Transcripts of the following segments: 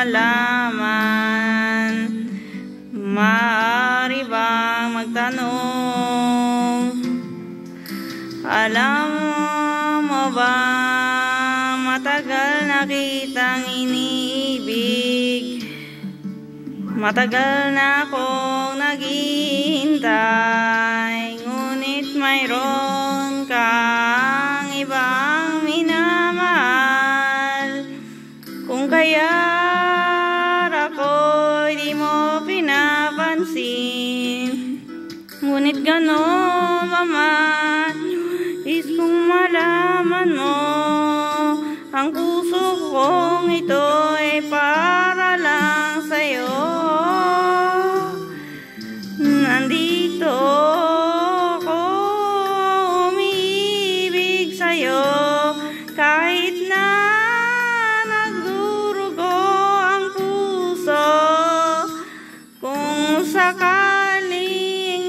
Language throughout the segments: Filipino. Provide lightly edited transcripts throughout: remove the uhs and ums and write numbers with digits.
malaman. Maaari bang magtanong? Alam mo ba matagal na kitang iniibig? Matagal na akong naghihintay, ngunit mayroon kang ibang minamahal. Kung kaya ako'y di mo pinapansin, ngunit gano'n pa man, is kung malaman mo, ang puso kong ito ay para lang sa'yo. Nandito ako, umiibig sa'yo, kahit na nagdurugo ang puso. Kung sakaling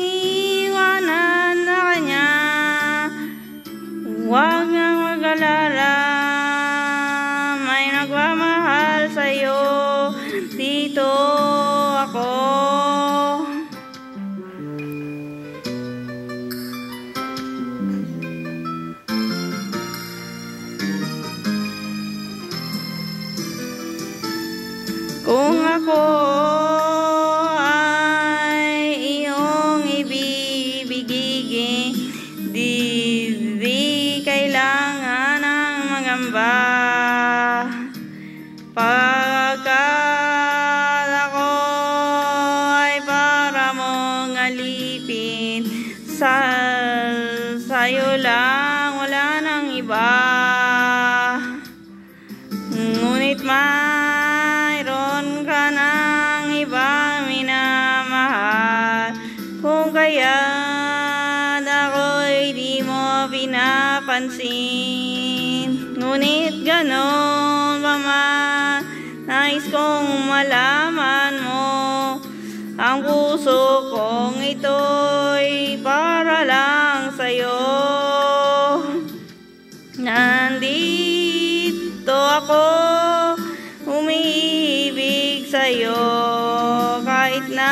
iwanan na kanya, huwag nang mag-alala, may nagmamahal sa'yo. Dito ako. Kung ako ay iyong ibibigin, di kailangan ng magamba. Pagkat ako ay para mong alipin, sa'yo lang, wala nang iba. Ngunit mayroon ka ng ibang minamahal. Kung kaya ako'y di mo pinapansin, ngunit gano'n pa man, nais kong malaman mo, ang puso kong ito'y para lang sa'yo. Nandito ako, umiibig sa'yo, kahit na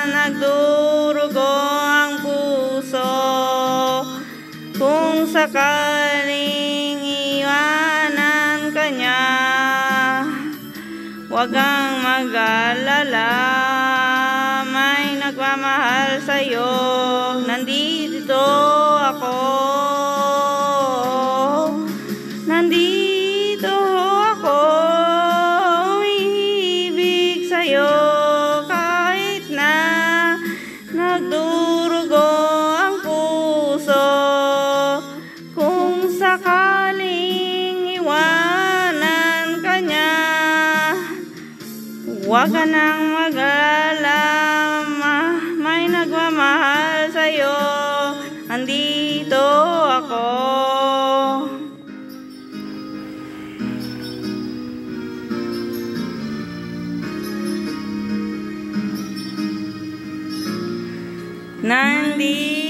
nagdurugo ang puso. Kung sakaling iwanan ka niya, huwag kang mag-alala, may nagmamahal sa'yo. Nandito ako, nandito ako, umiibig sa'yo, kahit na nagdurugo ang puso. Kung sakaling iwanan ka niya, huwag ka nang mag-alala, may nagmamahal sa'yo. Andito ako. Nandito